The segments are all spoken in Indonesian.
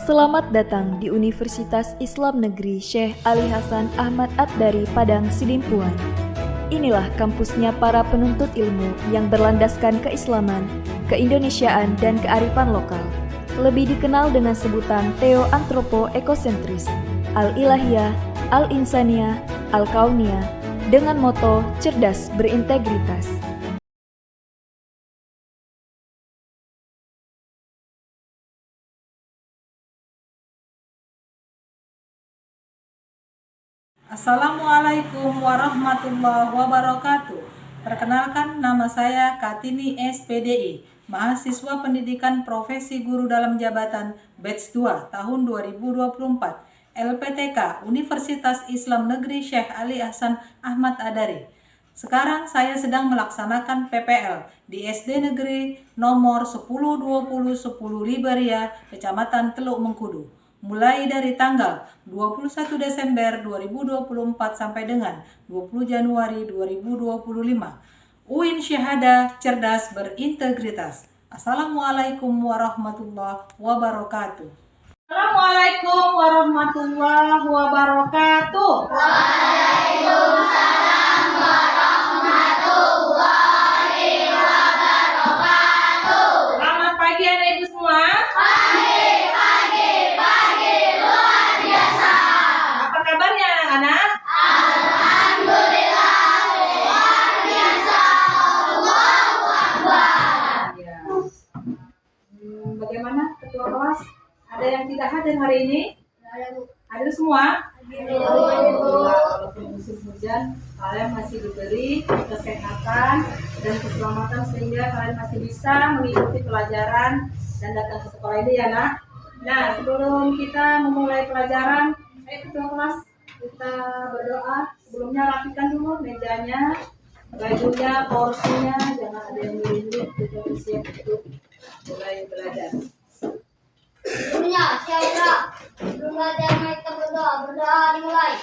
Selamat datang di Universitas Islam Negeri Syekh Ali Hasan Ahmad At-Dari Padang Sidimpuan. Inilah kampusnya para penuntut ilmu yang berlandaskan keislaman, keindonesiaan, dan kearifan lokal. Lebih dikenal dengan sebutan Theo-Antropo-Ekosentris, Al-Ilahiyah, Al-Insaniyah, Al-Kauniyah, dengan moto cerdas berintegritas. Assalamualaikum warahmatullahi wabarakatuh. Perkenalkan, nama saya Kartini SPDI, mahasiswa pendidikan profesi guru dalam jabatan batch 2 tahun 2024, LPTK Universitas Islam Negeri Syekh Ali Hasan Ahmad At-Dari. Sekarang saya sedang melaksanakan PPL di SD Negeri nomor 102010 Liberia, Kecamatan Teluk Mengkudu, mulai dari tanggal 21 Desember 2024 sampai dengan 20 Januari 2025. UIN Syahada Cerdas Berintegritas. Assalamualaikum warahmatullahi wabarakatuh. Assalamualaikum warahmatullahi wabarakatuh. Waalaikumsalam warahmatullahi wabarakatuh. Selamat pagi anak ibu semua. Pagi luar biasa. Apa kabarnya anak-anak? Alhamdulillah luar biasa. Allahu Akbar. Ya. Bagaimana ketua kelas? Ada yang tidak hadir hari ini? Hadir semua? Walaupun musim hujan, kalian masih diberi kesehatan dan keselamatan sehingga kalian masih bisa mengikuti pelajaran dan datang ke sekolah ini ya nak. Nah, sebelum kita memulai pelajaran, ayo ketua kelas kita berdoa. Sebelumnya rapikan dulu mejanya, bajunya, porsinya, jangan ada yang miring. Kita bersiap untuk mulai belajar. Sebelumnya siapa? Sebelum belajar mari kita berdoa dimulai.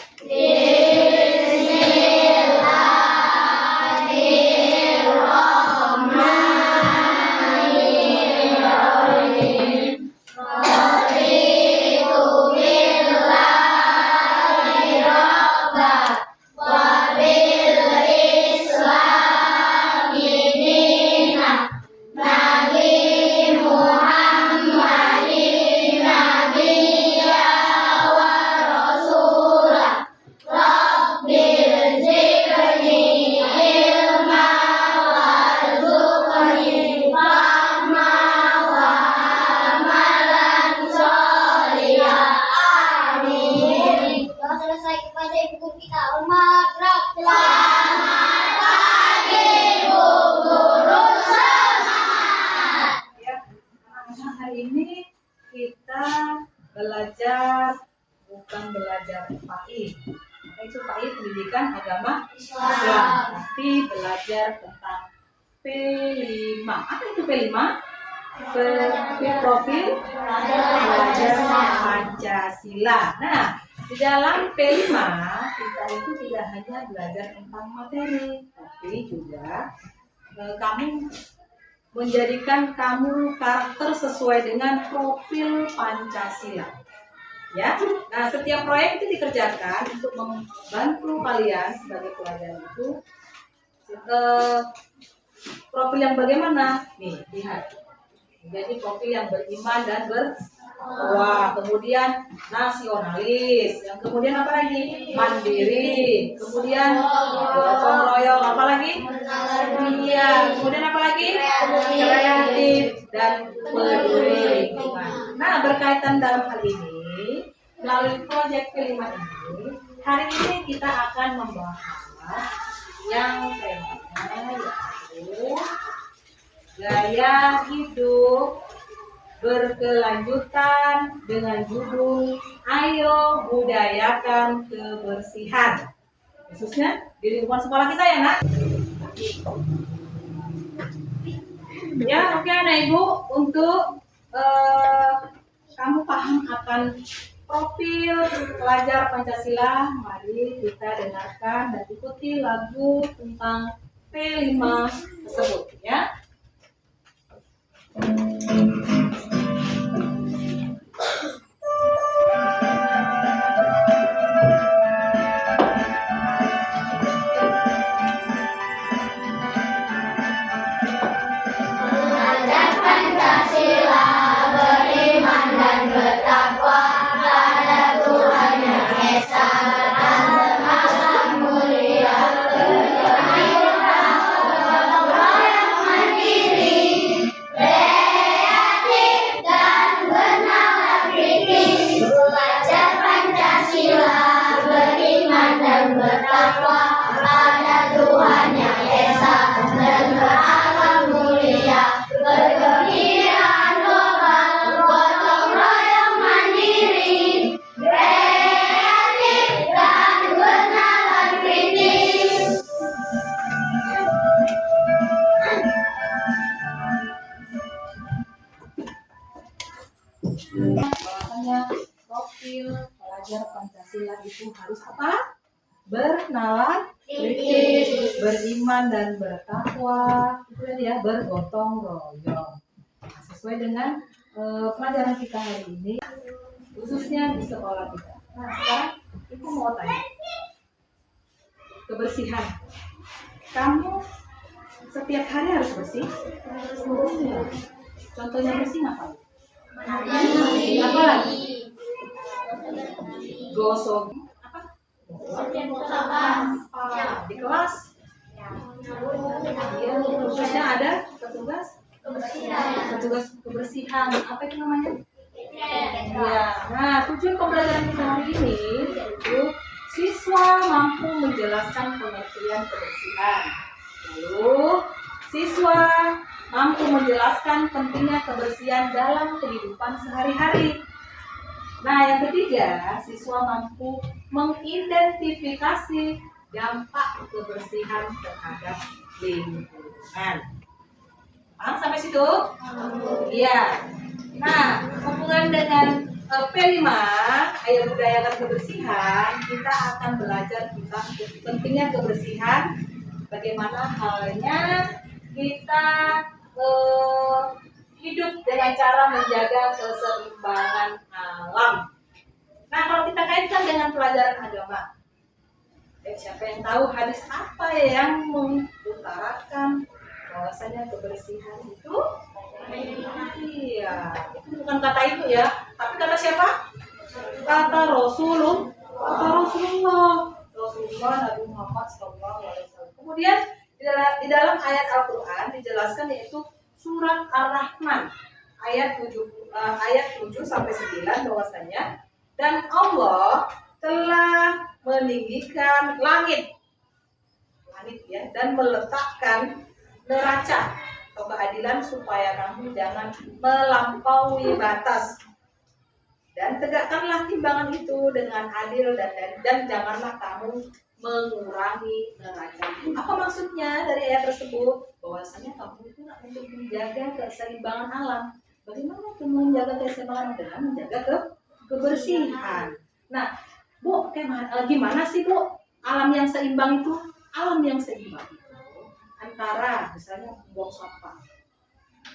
Selesai kepada ibu guru kita. Hormat, selamat pagi Bu Guru, semangat. Ya, anak-anak, hari ini kita belajar bukan belajar PAI. Itu PAI pendidikan agama Islam, tapi belajar tentang P5. Apa itu P5? Profil pelajar Pancasila. Nah, di dalam P5 kita itu tidak hanya belajar tentang materi, tapi juga kamu menjadikan kamu karakter sesuai dengan profil Pancasila. Ya, nah setiap proyek itu dikerjakan untuk membantu kalian sebagai pelajar itu profil yang bagaimana? Nih, lihat. Jadi profil yang beriman dan bertakwa, kemudian nasionalis, yang kemudian apa lagi? Mandiri, kemudian gotong royong, apa lagi? Iya, kemudian apa lagi? Kreatif dan peduli lingkungan. Nah, berkaitan dalam hal ini, melalui proyek kelima ini, hari ini kita akan membahas yang temanya yaitu gaya hidup berkelanjutan dengan judul Ayo Budayakan Kebersihan, khususnya di lingkungan sekolah kita ya nak. Ya, oke anak ibu, untuk kamu paham akan profil pelajar Pancasila, mari kita dengarkan dan ikuti lagu tentang P5 tersebut ya. bertakwa pada Tuhan yang Esa, dan berakhlak mulia, berkebiraan global, bergotong royong mandiri, kreatif dan bernalar kritis. Bahwasanya profil pelajar Pancasila itu harus apa? Bernalar kritis, beriman dan bertakwa, kemudian ya bergotong royong. Sesuai dengan pelajaran kita hari ini, khususnya di sekolah kita. Nah, sekarang Ibu mau tanya, kebersihan. Kamu setiap hari harus bersih? Iya. Contohnya bersih apa? Apa lagi? Gosok apa? Di kelas? Iya, khususnya ada petugas kebersihan. Apa itu namanya? Ya. Nah, tujuan pembelajaran kita hari ini yaitu siswa mampu menjelaskan pengertian kebersihan. Lalu, siswa mampu menjelaskan pentingnya kebersihan dalam kehidupan sehari-hari. Nah, yang ketiga, siswa mampu mengidentifikasi dampak kebersihan terhadap lingkungan. Paham sampai situ? Iya. Nah, hubungan dengan P5, ayat budayakan kebersihan, kita akan belajar tentang pentingnya kebersihan, bagaimana halnya kita hidup dengan cara menjaga keseimbangan alam. Nah, kalau kita kaitkan dengan pelajaran agama, siapa yang tahu hadis apa yang mengutarakan bahwasanya kebersihan itu? Iya, itu bukan kata itu ya, tapi kata siapa? Kata Rasulullah Nabi Muhammad SAW. Kemudian di dalam ayat Al-Quran dijelaskan, yaitu surat Ar-Rahman ayat 7 sampai 9, bahwasanya dan Allah telah meninggikan langit ya, dan meletakkan neraca atau keadilan supaya kamu jangan melampaui batas, dan tegakkanlah timbangan itu dengan adil, dan janganlah kamu mengurangi neraca. Apa maksudnya dari ayat tersebut? Bahwasanya kamu itu untuk menjaga keseimbangan alam. Bagaimana kamu menjaga keseimbangan? Dengan menjaga kebersihan. Nah, Bu, gimana sih Bu alam yang seimbang itu? Alam yang seimbang itu antara misalnya membuang sampah.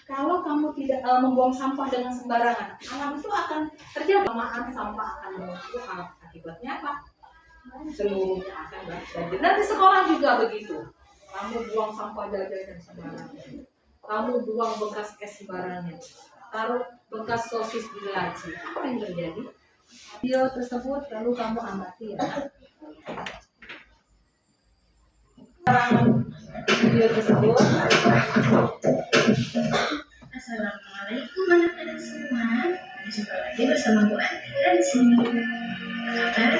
Kalau kamu tidak membuang sampah dengan sembarangan, alam itu akan terjadi pemakan sampah akan menumpuk. Akibatnya apa? Seluruhnya akan banjir. Dan di sekolah juga begitu. Kamu buang sampah jajan sembarangan, kamu buang bekas es sembarangan, taruh bekas sosis di laci, apa yang terjadi? Video tersebut lalu kamu amati ya. Video tersebut. Assalamualaikum anak-anak semua. Berjumpa lagi bersama Bu Andi di sini. Apa kabar?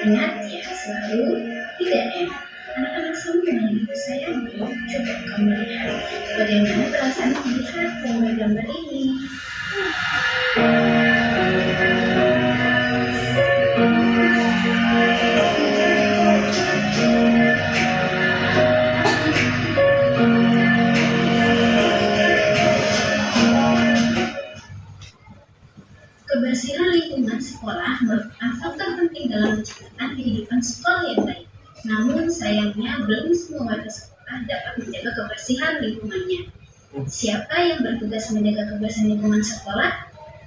Ingat ya, selalu 3M. Anak-anak semua yang ibu sayangi, coba kamu lihat bagaimana perasaan melihat gambar ini. Kebersihan lingkungan sekolah merupakan faktor penting dalam menciptakan kehidupan sekolah yang baik. Namun sayangnya belum semua warga sekolah dapat menjaga kebersihan lingkungannya. Siapa yang bertugas menjaga kebersihan lingkungan sekolah?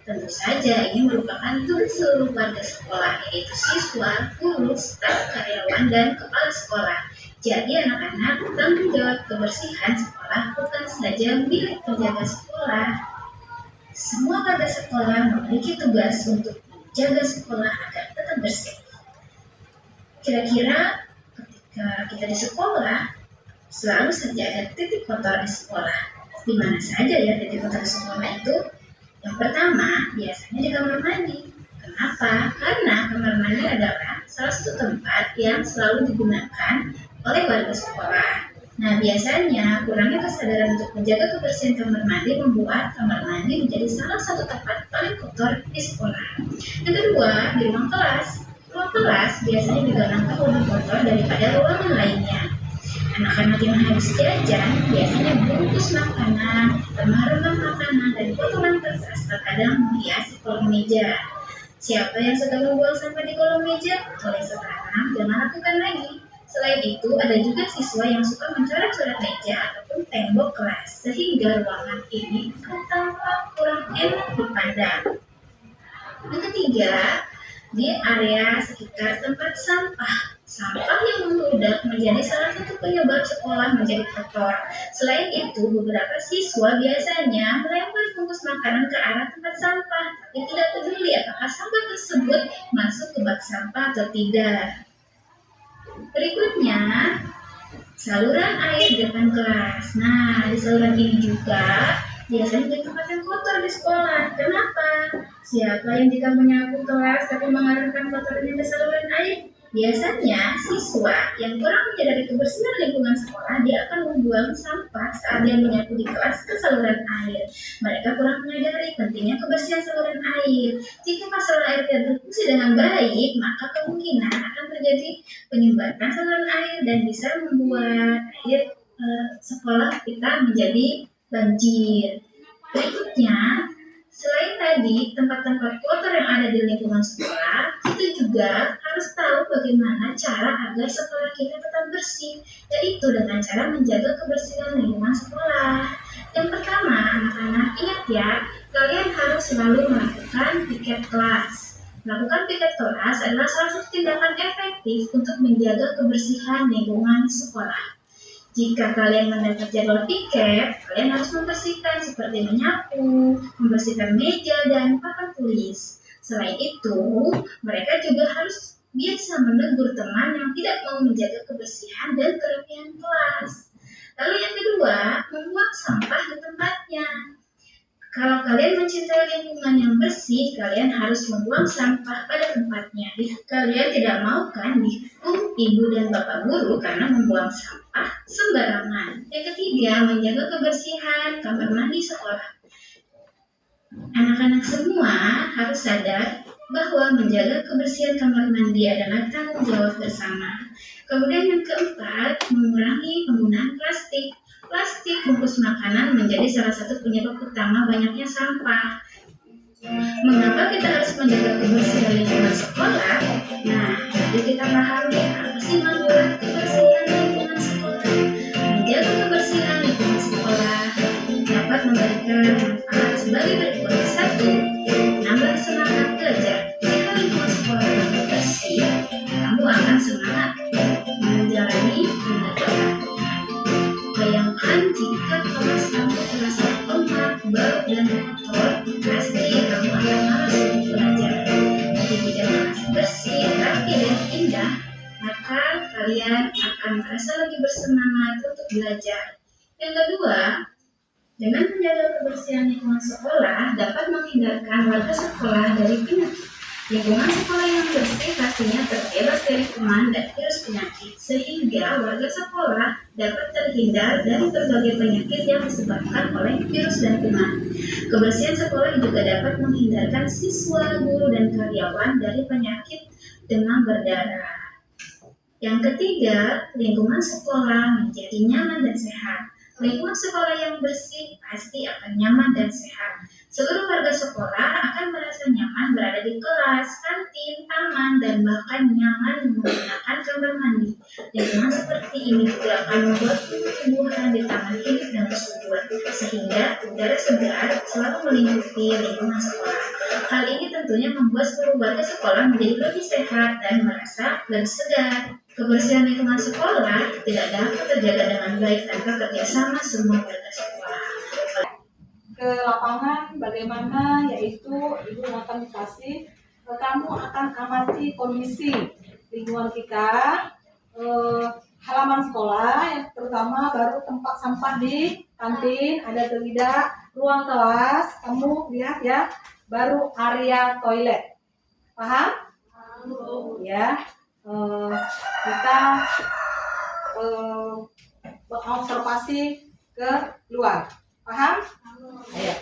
Tentu saja ini merupakan tugas seluruh warga sekolah, yaitu siswa, guru, staf, karyawan, dan kepala sekolah. Jadi anak-anak, tanggung jawab kebersihan sekolah bukan saja milik penjaga sekolah. Semua warga sekolah memiliki tugas untuk menjaga sekolah agar tetap bersih. Kira-kira ketika kita di sekolah, selalu saja ada titik kotor di sekolah. Di mana saja ya titik kotor di sekolah itu? Yang pertama, biasanya di kamar mandi. Kenapa? Karena kamar mandi adalah salah satu tempat yang selalu digunakan oleh warga sekolah. Nah, biasanya kurangnya kesadaran untuk menjaga kebersihan kamar mandi membuat kamar mandi menjadi salah satu tempat paling kotor di sekolah. Yang kedua, di ruang kelas. Ruang kelas biasanya juga nampak lebih kotor daripada ruangan lainnya. Anak-anak yang habis jajan biasanya bungkus makanan, remah-remah makanan, dan potongan kertas terkadang menghiasi kolong meja. Siapa yang suka membuang sampah di kolong meja? Mulai sekarang jangan lakukan lagi. Selain itu, ada juga siswa yang suka mencoret-coret meja ataupun tembok kelas, sehingga ruangan ini tampak kurang enak dipandang. Yang ketiga, di area sekitar tempat sampah. Sampah yang membludak menjadi salah satu penyebab sekolah menjadi kotor. Selain itu, beberapa siswa biasanya melempar bungkus makanan ke arah tempat sampah, tapi tidak peduli apakah sampah tersebut masuk ke bak sampah atau tidak. Berikutnya, saluran air di depan kelas. Nah, di saluran ini juga biasanya jadi tempat yang kotor di sekolah. Kenapa? Siapa yang jika menyapu kelas tapi mengarahkan kotorannya ke saluran air? Biasanya siswa yang kurang menyadari kebersihan lingkungan sekolah, dia akan membuang sampah saat dia menyapu di kelas ke saluran air. Mereka kurang menyadari pentingnya kebersihan saluran air. Jika saluran air tidak berfungsi dengan baik, maka kemungkinan akan terjadi penyumbatan saluran air dan bisa membuat air sekolah kita menjadi banjir. Berikutnya, selain tadi tempat-tempat kotor yang ada di lingkungan sekolah, kita juga harus tahu bagaimana cara agar sekolah kita tetap bersih, yaitu dengan cara menjaga kebersihan lingkungan sekolah. Yang pertama, anak-anak ingat ya, kalian harus selalu melakukan piket kelas. Melakukan piket kelas adalah salah satu tindakan efektif untuk menjaga kebersihan lingkungan sekolah. Jika kalian mendapat jadwal piket, kalian harus membersihkan seperti menyapu, membersihkan meja, dan papan tulis. Selain itu, mereka juga harus biasa menegur teman yang tidak mau menjaga kebersihan dan kerapian kelas. Lalu yang kedua, membuang sampah di tempatnya. Kalau kalian mencintai lingkungan yang bersih, kalian harus membuang sampah pada tempatnya. Kalian tidak mau kan dihukum ibu dan bapak guru karena membuang sampah sembarangan. Yang ketiga, menjaga kebersihan kamar mandi sekolah. Anak-anak semua harus sadar bahwa menjaga kebersihan kamar mandi adalah tanggung jawab bersama. Kemudian yang keempat, mengurangi penggunaan plastik. Plastik bungkus makanan menjadi salah satu penyebab utama banyaknya sampah. Mengapa kita harus menjaga kebersihan lingkungan sekolah? Nah, jadi kita pahami apa sih manfaat kebersihan lingkungan sekolah. Menjaga kebersihan lingkungan sekolah dapat memberikan manfaat sebagai berikut. 1. Menambah semangat belajar. Jika lingkungan sekolah bersih, kamu akan semangat menjalani pembelajaran. Bayangkan jika kelas kamu terasa lemah, bau, dan kotor, pasti kamu akan malas untuk belajar. Jika kelas bersih, rapi, dan indah, maka kalian akan merasa lebih bersemangat untuk belajar. Yang kedua, dengan menjaga kebersihan lingkungan sekolah dapat menghindarkan warga sekolah dari penyakit. Lingkungan sekolah yang bersih pastinya terbebas dari kuman dan virus penyakit, sehingga warga sekolah dapat terhindar dari berbagai penyakit yang disebabkan oleh virus dan kuman. Kebersihan sekolah juga dapat menghindarkan siswa, guru, dan karyawan dari penyakit demam berdarah. Yang ketiga, lingkungan sekolah menjadi nyaman dan sehat. Lingkungan sekolah yang bersih pasti akan nyaman dan sehat. Seluruh warga sekolah akan merasa nyaman berada di kelas, kantin, taman, dan bahkan nyaman menggunakan kamar mandi. Lingkungan seperti ini juga akan membuat tumbuhan di taman hidup dan subur, sehingga udara segar selalu melingkupi lingkungan sekolah. Hal ini tentunya membuat seluruh warga sekolah menjadi lebih sehat dan merasa lebih segar. Kebersihan lingkungan sekolah tidak dapat terjaga dengan baik tanpa kerjasama semua warga sekolah. Ke lapangan bagaimana, yaitu Ibu akan dikasih, kamu akan amati kondisi lingkungan kita, halaman sekolah, yang terutama baru tempat sampah di kantin, ada atau tidak, ruang kelas, kamu lihat ya, baru area toilet. Paham? Ya. kita mengobservasi ke luar. Paham? Ayo.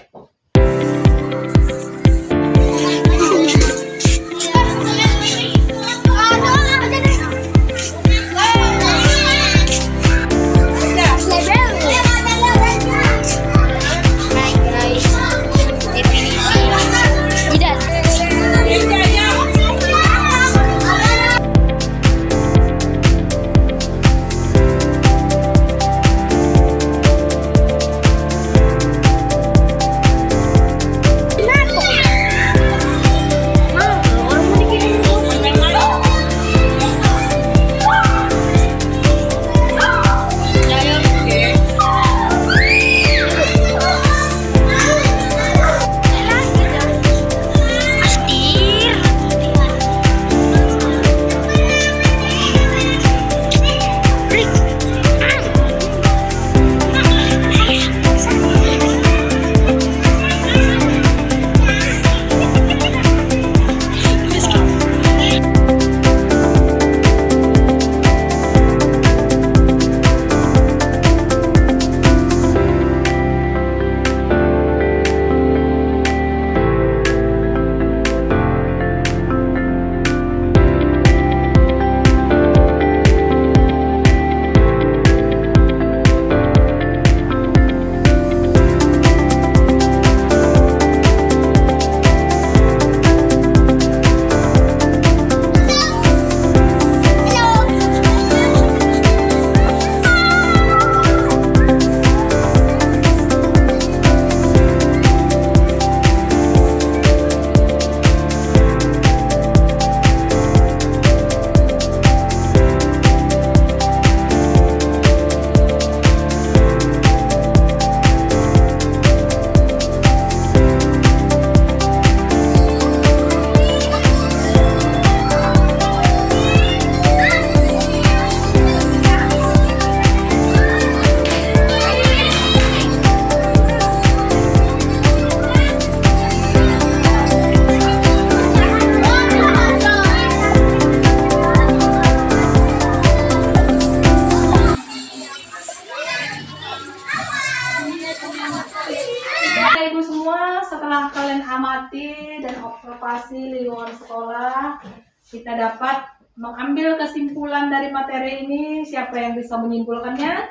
Ibu semua, setelah kalian amati dan observasi lingkungan sekolah, kita dapat mengambil kesimpulan dari materi ini. Siapa yang bisa menyimpulkannya?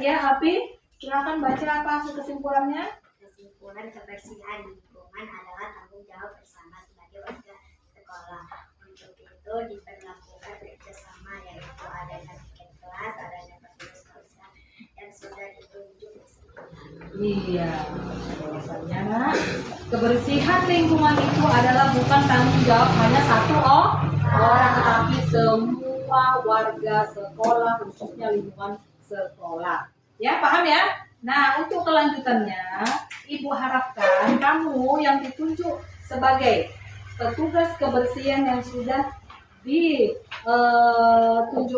Ya, Api, silakan baca apa kesimpulannya. Kesimpulan kebersihan lingkungan adalah tanggung jawab bersama sebagai warga sekolah. Untuk itu diperlakukan kerjasama, yaitu adanya tiket kelas, adanya petugas kebersihan yang sudah ditunjuk di sekolah. Iya, bahwasanya nak, kebersihan lingkungan itu adalah bukan tanggung jawab hanya satu orang, tetapi semua warga sekolah, khususnya lingkungan sekolah. Ya, paham ya? Nah, untuk kelanjutannya, Ibu harapkan kamu yang ditunjuk sebagai petugas kebersihan yang sudah ditunjuk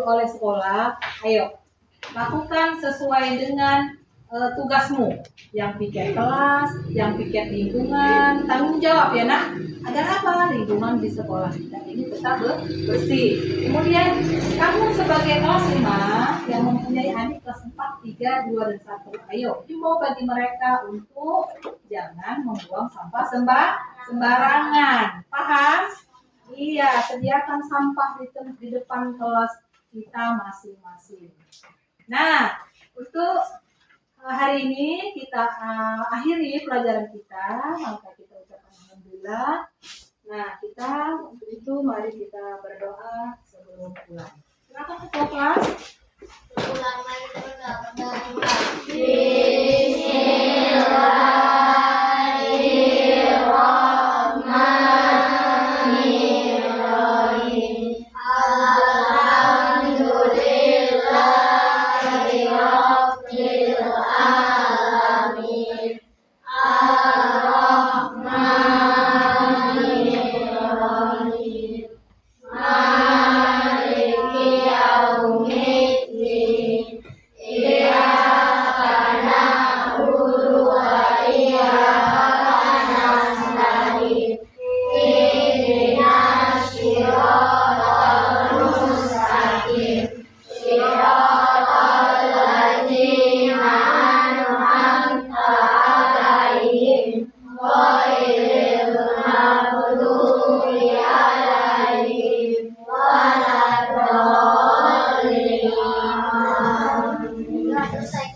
oleh sekolah, ayo lakukan sesuai dengan tugasmu, yang piket kelas, yang piket lingkungan, tanggung jawab ya nak, agar apa? Lingkungan di sekolah kita ini tetap bersih. Kemudian kamu sebagai kelas 5 yang mempunyai adik kelas 4, 3, 2, dan 1, ayo himbau bagi mereka untuk jangan membuang sampah sembarangan. Paham? Iya, sediakan sampah di depan kelas kita masing-masing. Nah, untuk hari ini kita akhiri pelajaran kita, maka kita ucapkan alhamdulillah. Nah, kita untuk itu mari kita berdoa sebelum pulang. Silakan ketua kelas. Bismillahirrahmanirrahim. Telah selesai